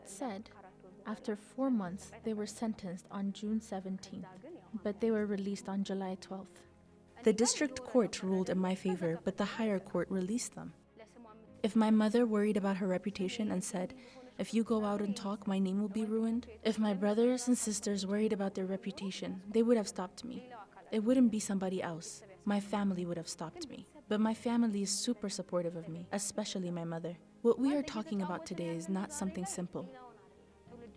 That said, after 4 months, they were sentenced on June 17th, but they were released on July 12th. The district court ruled in my favor, but the higher court released them. If my mother worried about her reputation and said, "If you go out and talk, my name will be ruined," if my brothers and sisters worried about their reputation, they would have stopped me. It wouldn't be somebody else. My family would have stopped me. But my family is super supportive of me, especially my mother. What we are talking about today is not something simple.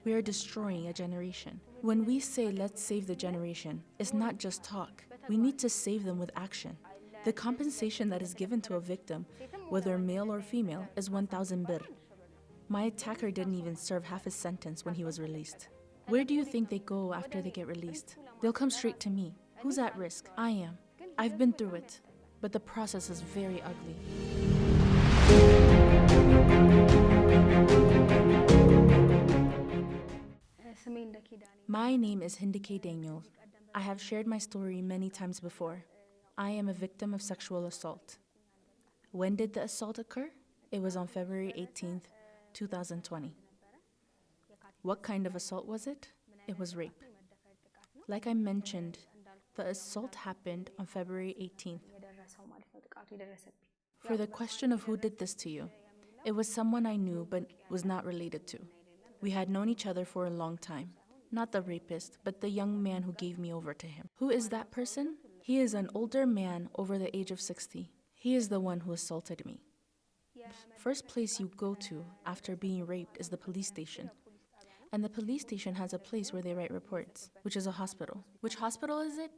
We are destroying a generation. When we say let's save the generation, it's not just talk. We need to save them with action. The compensation that is given to a victim, whether male or female, is 1,000 birr. My attacker didn't even serve half his sentence when he was released. Where do you think they go after they get released? They'll come straight to me. Who's at risk? I am. I've been through it, but the process is very ugly. My name is Hindeke Daniel. I have shared my story many times before. I am a victim of sexual assault. When did the assault occur? It was on February 18th, 2020. What kind of assault was it? It was rape. Like I mentioned, the assault happened on February 18th. For the question of who did this to you, it was someone I knew but was not related to. We had known each other for a long time. Not the rapist, but the young man who gave me over to him. Who is that person? He is an older man over the age of 60. He is the one who assaulted me. First place you go to after being raped is the police station. And the police station has a place where they write reports, which is a hospital. Which hospital is it?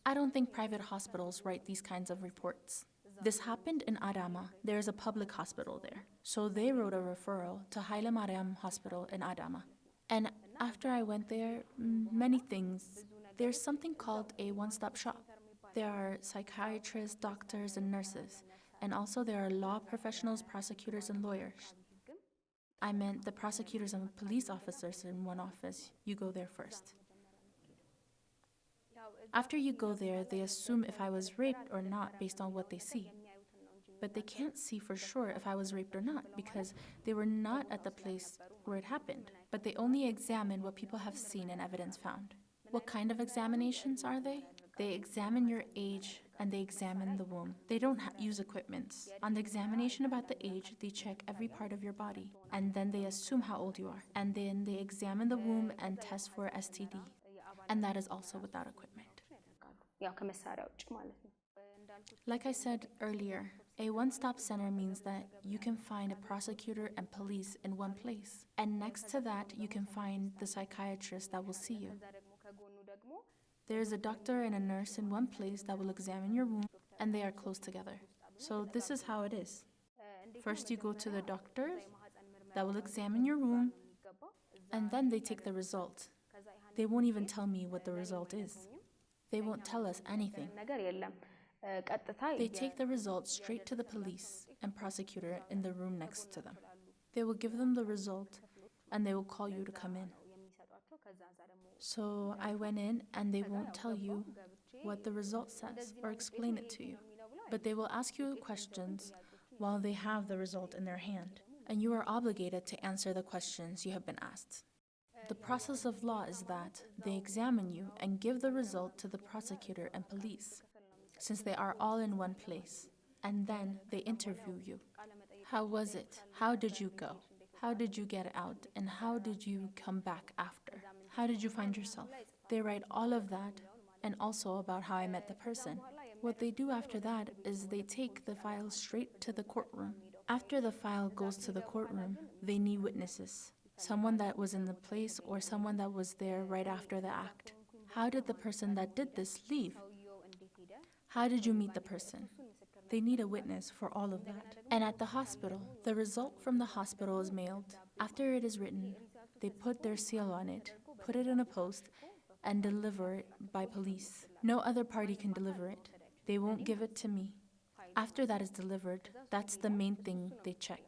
I don't think private hospitals write these kinds of reports. This happened in Adama. There is a public hospital there. So they wrote a referral to Haile Mariam Hospital in Adama. And after I went there, many things. There's something called a one-stop shop. There are psychiatrists, doctors, and nurses. And also there are law professionals, prosecutors, and lawyers. I meant the prosecutors and police officers in one office. You go there first. After you go there, they assume if I was raped or not based on what they see. But they can't see for sure if I was raped or not because they were not at the place where it happened. But they only examine what people have seen and evidence found. What kind of examinations are they? They examine your age and they examine the womb. They don't use equipment. On the examination about the age, they check every part of your body. And then they assume how old you are. And then they examine the womb and test for STD. And that is also without equipment. Like I said earlier, a one-stop center means that you can find a prosecutor and police in one place. And next to that, you can find the psychiatrist that will see you. There is a doctor and a nurse in one place that will examine your womb, and they are close together. So this is how it is. First you go to the doctor that will examine your womb, and then they take the result. They won't even tell me what the result is. They won't tell us anything. They take the result straight to the police and prosecutor in the room next to them. They will give them the result, and they will call you to come in. So I went in, and they won't tell you what the result says or explain it to you. But they will ask you questions while they have the result in their hand, and you are obligated to answer the questions you have been asked. The process of law is that they examine you and give the result to the prosecutor and police, since they are all in one place, and then they interview you. How was it? How did you go? How did you get out? And how did you come back after? How did you find yourself? They write all of that, and also about how I met the person. What they do after that is they take the file straight to the courtroom. After the file goes to the courtroom, they need witnesses. Someone that was in the place or someone that was there right after the act. How did the person that did this leave? How did you meet the person? They need a witness for all of that. And at the hospital, the result from the hospital is mailed. After it is written, they put their seal on it, put it in a post, and deliver it by police. No other party can deliver it. They won't give it to me. After that is delivered, that's the main thing they check.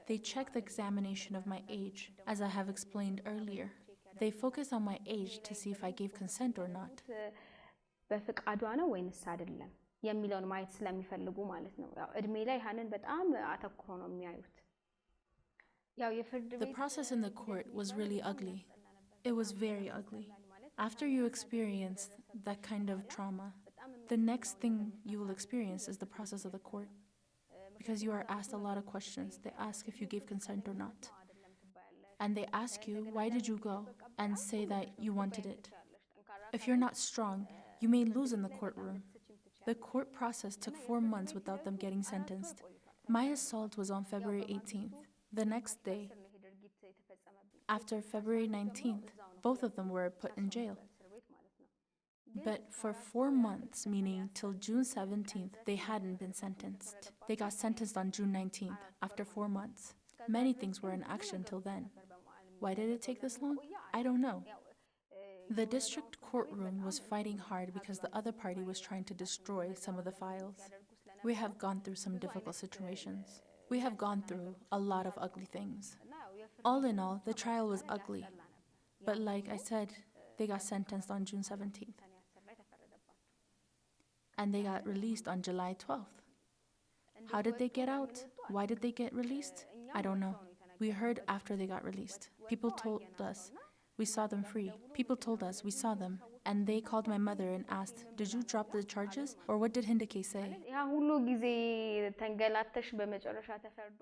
They check the examination of my age, as I have explained earlier. They focus on my age to see if I gave consent or not. በፍቃዷ ነው ወይንስ አይደለም የሚለውን ማየት ስለሚፈልጉ ማለት ነው። ያው እድሜ ላይ ያንን በጣም አተኩሮ ነው የሚያዩት። ያው የፍርድ The ቤት process in the court was really ugly. It was very ugly. After you experience that kind of trauma, the next thing you will experience is the process of the court. Because you are asked a lot of questions. They ask if you gave consent or not. And they ask you, why did you go? And say that you wanted it. If you're not strong, you may lose in the courtroom. The court process took 4 months without them getting sentenced. My assault was on February 18th. The next day, after February 19th, both of them were put in jail. But for 4 months, meaning till June 17th, they hadn't been sentenced. They got sentenced on June 19th, after 4 months. Many things were in action till then. Why did it take this long? I don't know. The district courtroom was fighting hard because the other party was trying to destroy some of the files. We have gone through some difficult situations. We have gone through a lot of ugly things. All in all, the trial was ugly. But like I said, they got sentenced on June 17th. And they got released on July 12th. How did they get out? Why did they get released? I don't know. We heard after they got released. People told us we saw them free. People told us we saw them. And they called my mother and asked, did you drop the charges? Or what did Hindeke say? ያ ሁሉ ጊዜ ተንገላተሽ በመጨረሻ ተፈርዶ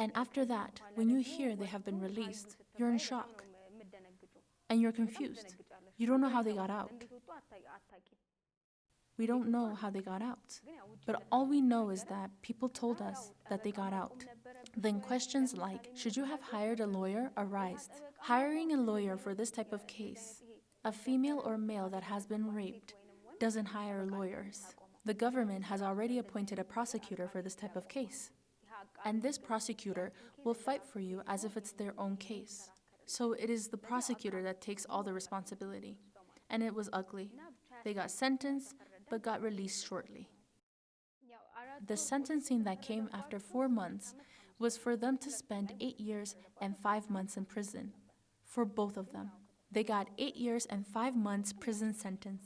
And after that, when you hear they have been released, you're in shock. And you're confused. You don't know how they got out. We don't know how they got out. But all we know is that people told us that they got out. Then questions like, should you have hired a lawyer, arise. Hiring a lawyer for this type of case, a female or male that has been raped, doesn't hire lawyers. The government has already appointed a prosecutor for this type of case. And this prosecutor will fight for you as if it's their own case. So it is the prosecutor that takes all the responsibility. And it was ugly. They got sentenced, but got released shortly. The sentencing that came after 4 months was for them to spend 8 years and 5 months in prison. For both of them. They got 8 years and 5 months prison sentence.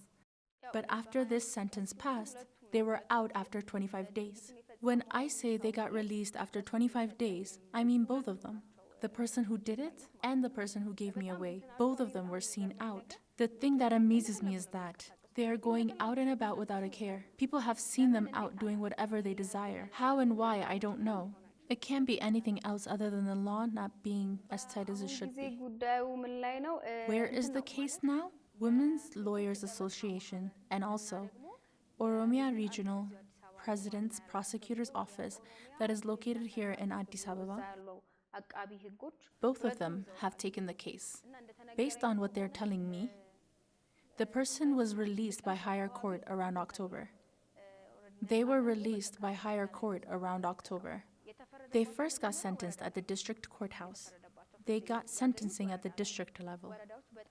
But after this sentence passed, they were out after 25 days. When I say they got released after 25 days, I mean both of them. The person who did it and the person who gave me away, both of them were seen out. The thing that amazes me is that they are going out and about without a care. People have seen them out doing whatever they desire. How and why, I don't know. It can't be anything else other than the law not being as tight as it should be. Where is the case now? Women's Lawyers Association and also Oromia Regional President's Prosecutor's Office that is located here in Addis Ababa. Both of them have taken the case. Based on what they're telling me, the person was released by higher court around October. They were released by higher court around October. They first got sentenced at the district courthouse. They got sentencing at the district level.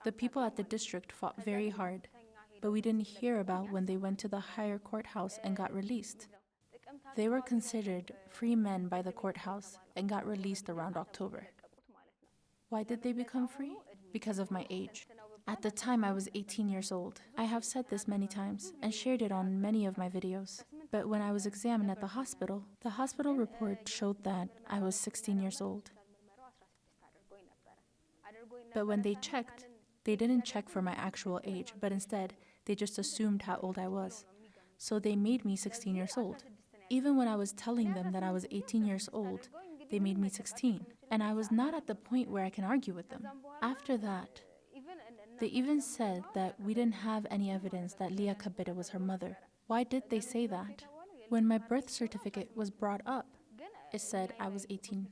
The people at the district fought very hard, but we didn't hear about when they went to the higher courthouse and got released. They were considered free men by the courthouse and got released around October. Why did they become free? Because of my age. At the time, I was 18 years old. I have said this many times and shared it on many of my videos. But when I was examined at the hospital report showed that I was 16 years old. But when they checked, they didn't check for my actual age, but instead, they just assumed how old I was. So they made me 16 years old. Even when I was telling them that I was 18 years old, they made me 16. And I was not at the point where I can argue with them. After that, they even said that we didn't have any evidence that Leah Kabeda was her mother. Why did they say that? When my birth certificate was brought up, it said I was 18,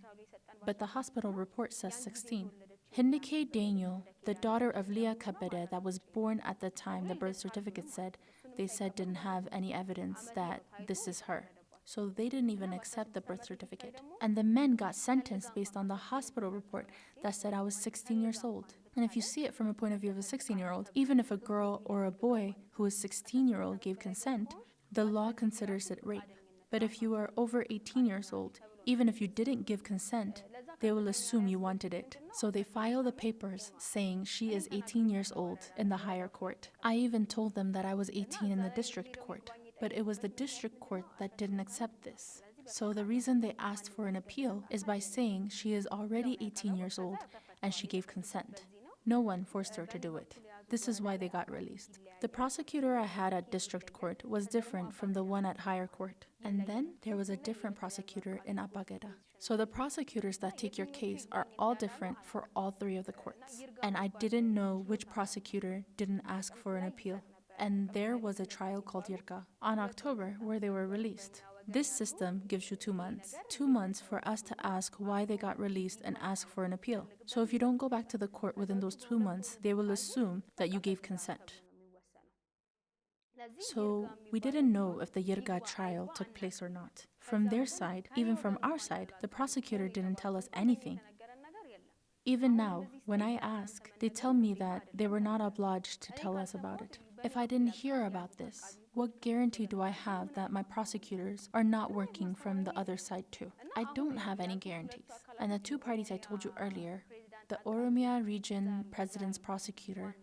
but the hospital report says 16. Hindeke Daniel, the daughter of Leah Kabeda that was born at the time the birth certificate said, they said didn't have any evidence that this is her. So they didn't even accept the birth certificate. And the men got sentenced based on the hospital report that said I was 16 years old. And if you see it from a point of view of a 16-year-old, even if a girl or a boy who is 16-year-old gave consent, the law considers it rape. But if you are over 18 years old, even if you didn't give consent, they will assume you wanted it. So they file the papers saying she is 18 years old in the higher court. I even told them that I was 18 in the district court, but it was the district court that didn't accept this. So the reason they asked for an appeal is by saying she is already 18 years old and she gave consent. No one forced her to do it. This is why they got released. The prosecutor I had at district court was different from the one at higher court. And then there was a different prosecutor in Abageda. So the prosecutors that take your case are all different for all three of the courts. And I didn't know which prosecutor didn't ask for an appeal. And there was a trial called Yirka on October where they were released. This system gives you 2 months. 2 months for us to ask why they got released and ask for an appeal. So if you don't go back to the court within those 2 months, they will assume that you gave consent. So we didn't know if the Yirga trial took place or not. From their side, even from our side, the prosecutor didn't tell us anything. Even now, when I ask, they tell me that they were not obliged to tell us about it. If I didn't hear about this, what guarantee do I have that my prosecutors are not working from the other side too? I don't have any guarantees. And the two parties I told you earlier, the Oromia Region President's Prosecutor,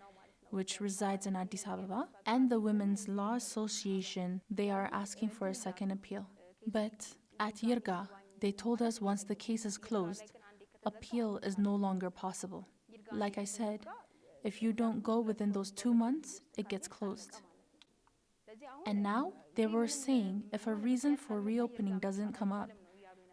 which resides in Addis Ababa, and the Women's Law Association, they are asking for a second appeal. But at Yirga, they told us once the case is closed, appeal is no longer possible. Like I said, if you don't go within those 2 months, it gets closed. And now they were saying if a reason for reopening doesn't come up,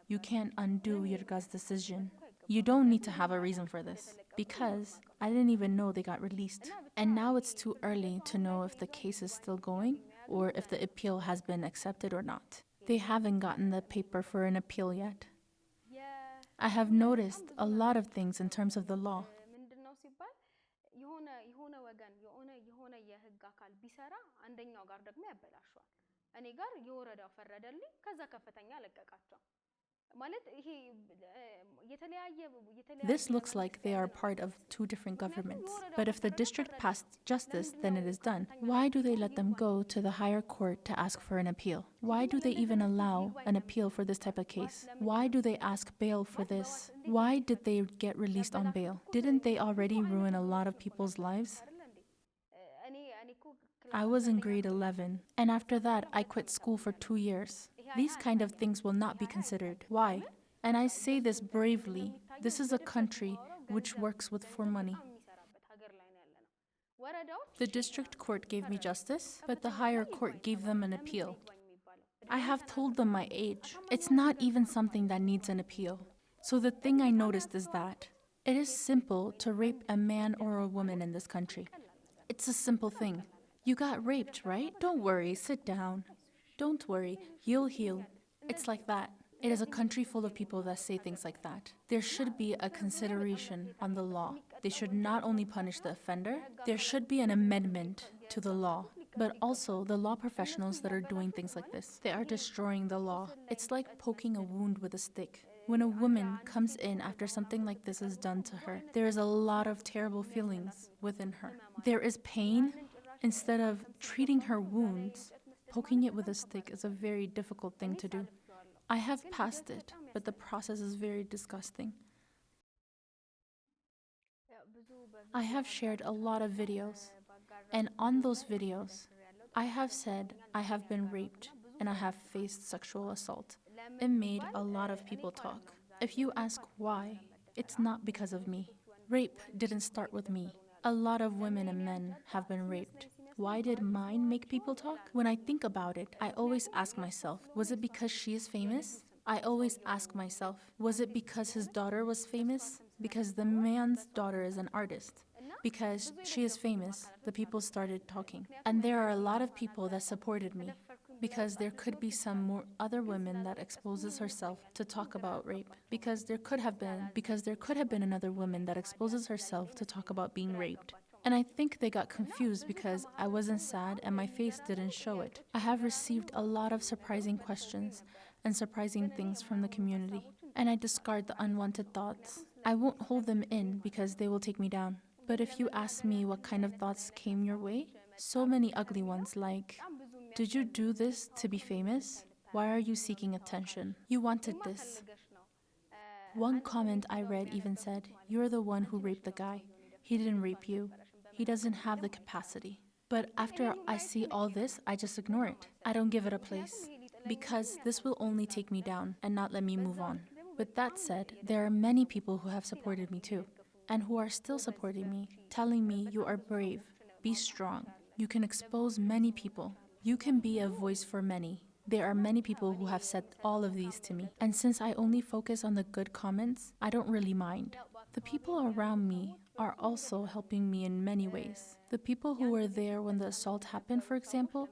you can't undo Yirga's decision. You don't need to have a reason for this, because I didn't even know they got released. And now it's too early to know if the case is still going or if the appeal has been accepted or not. They haven't gotten the paper for an appeal yet. I have noticed a lot of things in terms of the law. This looks like they are part of two different governments. But if the district passed justice, then it is done. Why do they let them go to the higher court to ask for an appeal? Why do they even allow an appeal for this type of case? Why do they ask bail for this? Why did they get released on bail? Didn't they already ruin a lot of people's lives? I was in grade 11, and after that, I quit school for 2 years. These kind of things will not be considered. Why? And I say this bravely. This is a country which works for money. The district court gave me justice, but the higher court gave them an appeal. I have told them my age. It's not even something that needs an appeal. So the thing I noticed is that it is simple to rape a man or a woman in this country. It's a simple thing. You got raped, right? Don't worry, sit down. Don't worry, you'll heal. It's like that. It is a country full of people that say things like that. There should be a consideration on the law. They should not only punish the offender, there should be an amendment to the law. But also the law professionals that are doing things like this. They are destroying the law. It's like poking a wound with a stick. When a woman comes in after something like this is done to her, there is a lot of terrible feelings within her. There is pain. Instead of treating her wounds, poking it with a stick is a very difficult thing to do. I have passed it, but the process is very disgusting. I have shared a lot of videos, and on those videos, I have said I have been raped and I have faced sexual assault. It made a lot of people talk. If you ask why, it's not because of me. Rape didn't start with me. A lot of women and men have been raped. Why did mine make people talk? When I think about it, I always ask myself, was it because she is famous? I always ask myself, was it because his daughter was famous? Because the man's daughter is an artist. Because she is famous, the people started talking. And there are a lot of people that supported me. Because there could be some more other women that exposes herself to talk about rape. Because there could have been another woman that exposes herself to talk about being raped. And I think they got confused because I wasn't sad and my face didn't show it. I have received a lot of surprising questions and surprising things from the community. And I discard the unwanted thoughts. I won't hold them in because they will take me down. But if you ask me what kind of thoughts came your way, so many ugly ones like, did you do this to be famous? Why are you seeking attention? You wanted this. One comment I read even said, you're the one who raped the guy. He didn't rape you. He doesn't have the capacity. But after I see all this, I just ignore it. I don't give it a place. because this will only take me down and not let me move on. With that said, there are many people who have supported me too, and who are still supporting me, telling me you are brave, be strong, you can expose many people, you can be a voice for many. There are many people who have said all of these to me, and since I only focus on the good comments, I don't really mind. The people around me are also helping me in many ways. The people who were there when the assault happened, for example,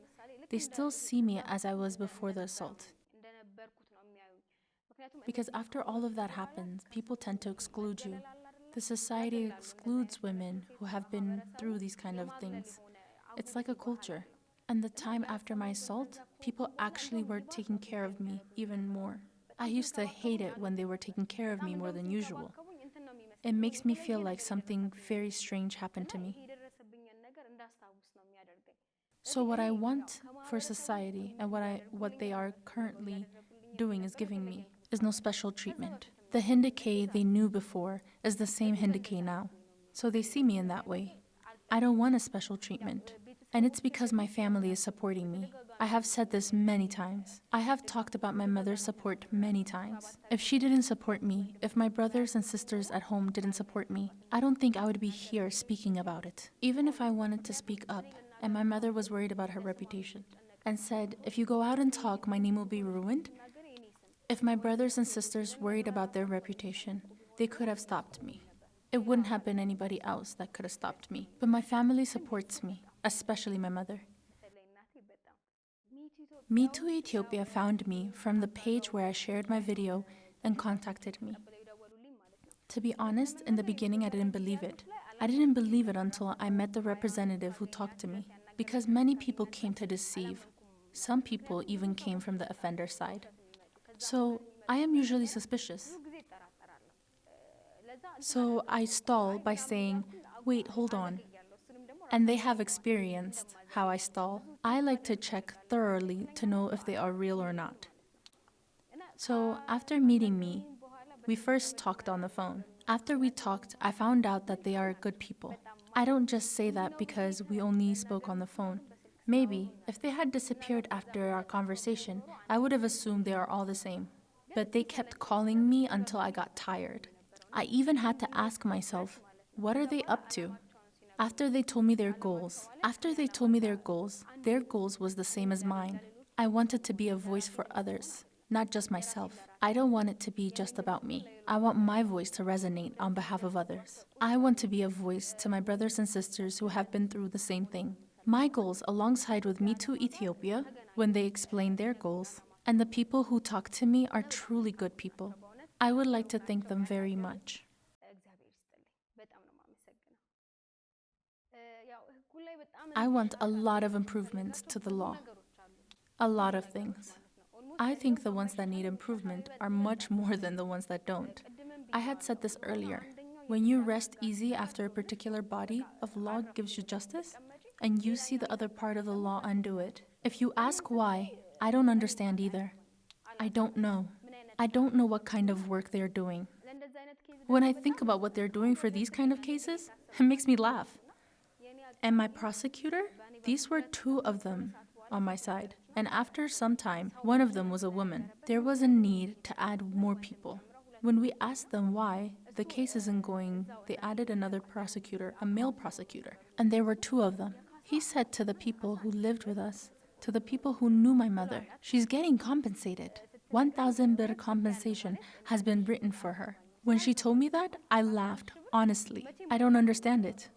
they still see me as I was before the assault. Because after all of that happens, people tend to exclude you. The society excludes women who have been through these kind of things. It's like a culture. And the time after my assault, people actually were taking care of me even more. I used to hate it when they were taking care of me more than usual. It makes me feel like something very strange happened to me. So what I want for society and what they are currently doing is giving me is no special treatment. The Hindeke they knew before is the same Hindeke now. So they see me in that way. I don't want a special treatment. And it's because my family is supporting me. I have said this many times. I have talked about my mother's support many times. If she didn't support me, if my brothers and sisters at home didn't support me, I don't think I would be here speaking about it. Even if I wanted to speak up, and my mother was worried about her reputation, and said, if you go out and talk, my name will be ruined. If my brothers and sisters worried about their reputation, they could have stopped me. It wouldn't have been anybody else that could have stopped me. But my family supports me, especially my mother. Me Too Ethiopia found me from the page where I shared my video and contacted me. To be honest, in the beginning I didn't believe it. I didn't believe it until I met the representative who talked to me, because many people came to deceive. Some people even came from the offender side. So I am usually suspicious. So I stall by saying, wait, hold on. And they have experienced how I stall. I like to check thoroughly to know if they are real or not. So after meeting me, we first talked on the phone. After we talked, I found out that they are good people. I don't just say that because we only spoke on the phone. Maybe, if they had disappeared after our conversation, I would have assumed they are all the same. But they kept calling me until I got tired. I even had to ask myself, what are they up to? After they told me their goals, their goals was the same as mine. I wanted to be a voice for others, not just myself. I don't want it to be just about me. I want my voice to resonate on behalf of others. I want to be a voice to my brothers and sisters who have been through the same thing. My goals, alongside with Me Too Ethiopia, when they explain their goals, and the people who talk to me are truly good people. I would like to thank them very much. I want a lot of improvements to the law. A lot of things. I think the ones that need improvement are much more than the ones that don't. I had said this earlier. When you rest easy after a particular body of law gives you justice, and you see the other part of the law undo it, if you ask why, I don't understand either. I don't know. I don't know what kind of work they're doing. When I think about what they're doing for these kind of cases, it makes me laugh. And my prosecutor? These were two of them on my side. And after some time, one of them was a woman. There was a need to add more people. When we asked them why the case isn't going, they added another prosecutor, a male prosecutor. And there were two of them. He said to the people who lived with us, to the people who knew my mother, she's getting compensated. 1,000 birr compensation has been written for her. When she told me that, I laughed, honestly. I don't understand it.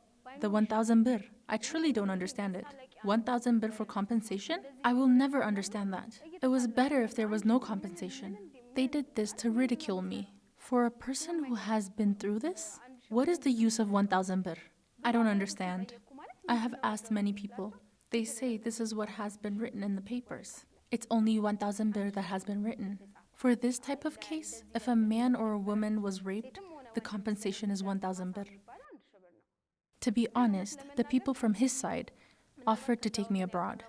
The 1,000 birr. I truly don't understand it. 1,000 birr for compensation? I will never understand that. It was better if there was no compensation. They did this to ridicule me. For a person who has been through this, what is the use of 1,000 birr? I don't understand. I have asked many people. They say this is what has been written in the papers. It's only 1,000 birr that has been written. For this type of case, if a man or a woman was raped, the compensation is 1,000 birr. To be honest, the people from his side offered to take me abroad.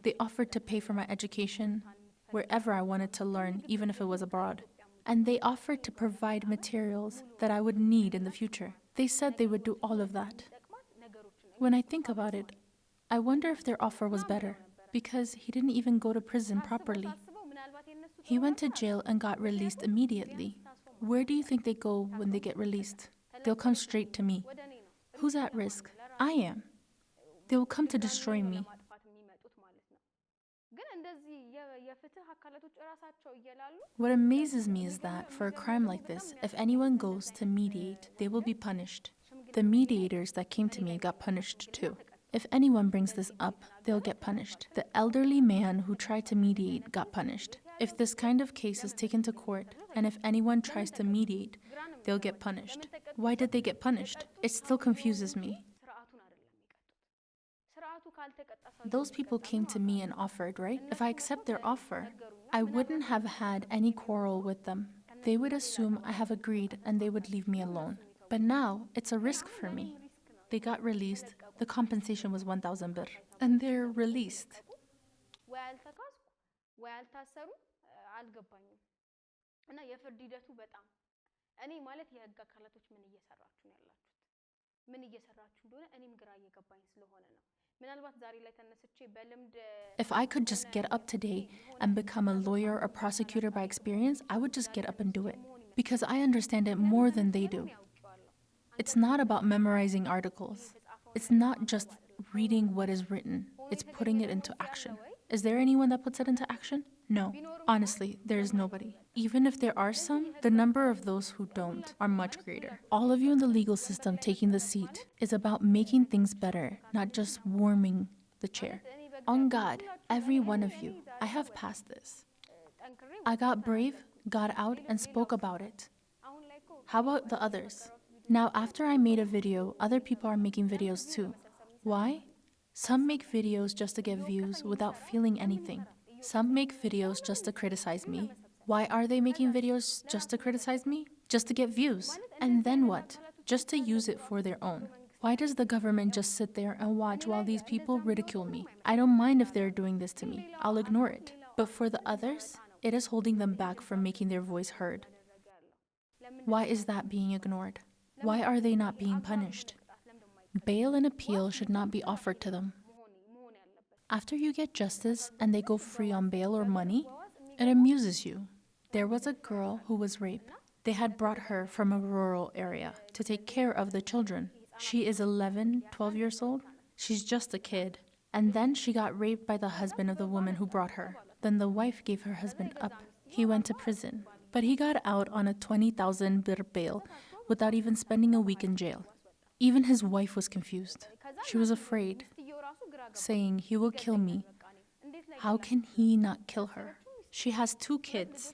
They offered to pay for my education, wherever I wanted to learn, even if it was abroad. And they offered to provide materials that I would need in the future. They said they would do all of that. When I think about it, I wonder if their offer was better, because he didn't even go to prison properly. He went to jail and got released immediately. Where do you think they go when they get released? They'll come straight to me. Who's at risk? I am. They will come to destroy me. What amazes me is that for a crime like this, if anyone goes to mediate, they will be punished. The mediators that came to me got punished too. If anyone brings this up, they'll get punished. The elderly man who tried to mediate got punished. If this kind of case is taken to court, and if anyone tries to mediate, they'll get punished. Why did they get punished? It still confuses me. Those people came to me and offered, right? If I accept their offer, I wouldn't have had any quarrel with them. They would assume I have agreed and they would leave me alone. But now, it's a risk for me. They got released. The compensation was 1,000 birr. And they're released. If I could just get up today and become a lawyer or prosecutor by experience, I would just get up and do it. Because I understand it more than they do. It's not about memorizing articles. It's not just reading what is written. It's putting it into action. Is there anyone that puts it into action? No. Honestly, there is nobody. Even if there are some, the number of those who don't are much greater. All of you in the legal system taking the seat is about making things better, not just warming the chair. On God, every one of you, I have passed this. I got brave, got out, and spoke about it. How about the others? Now, after I made a video, other people are making videos too. Why? Some make videos just to get views without feeling anything. Some make videos just to criticize me. Why are they making videos just to criticize me? Just to get views. And then what? Just to use it for their own. Why does the government just sit there and watch while these people ridicule me? I don't mind if they're doing this to me. I'll ignore it. But for the others, it is holding them back from making their voice heard. Why is that being ignored? Why are they not being punished? Bail and appeal should not be offered to them. After you get justice and they go free on bail or money, it amuses you. There was a girl who was raped. They had brought her from a rural area to take care of the children. She is 11, 12 years old. She's just a kid. And then she got raped by the husband of the woman who brought her. Then the wife gave her husband up. He went to prison. But he got out on a 20,000 birr bail without even spending a week in jail. Even his wife was confused. She was afraid, saying, "He will kill me." How can he not kill her? She has 2 kids.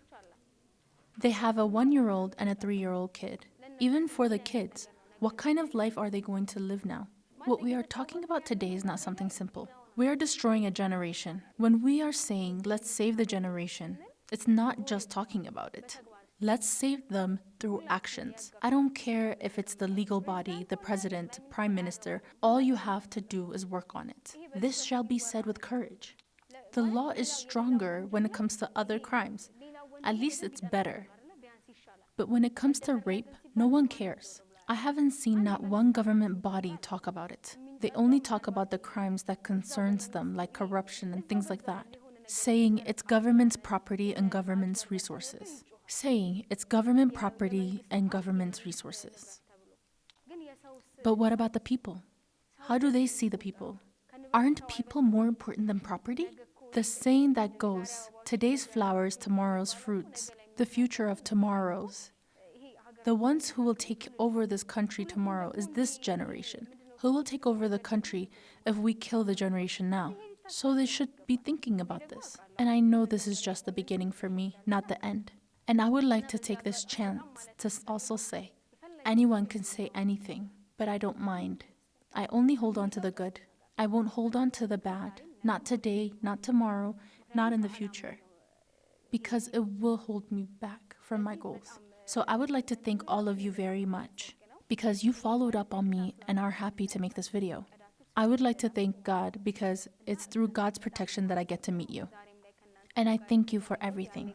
They have a 1-year-old and a 3-year-old kid. Even for the kids, what kind of life are they going to live now? What we are talking about today is not something simple. We are destroying a generation. When we are saying, let's save the generation, it's not just talking about it. Let's save them through actions. I don't care if it's the legal body, the president, prime minister. All you have to do is work on it. This shall be said with courage. The law is stronger when it comes to other crimes. At least it's better. But when it comes to rape, no one cares. I haven't seen not one government body talk about it. They only talk about the crimes that concerns them, like corruption and things like that. Saying it's government's property and government's resources. Saying it's government property and government's resources. But what about the people? How do they see the people? Aren't people more important than property? The saying that goes, today's flowers, tomorrow's fruits, the future of tomorrow's. The ones who will take over this country tomorrow is this generation. Who will take over the country if we kill the generation now? So they should be thinking about this. And I know this is just the beginning for me, not the end. And I would like to take this chance to also say, anyone can say anything, but I don't mind. I only hold on to the good. I won't hold on to the bad, not today, not tomorrow, not in the future, because it will hold me back from my goals. So I would like to thank all of you very much, because you followed up on me and are happy to make this video. I would like to thank God, because it's through God's protection that I get to meet you. And I thank you for everything.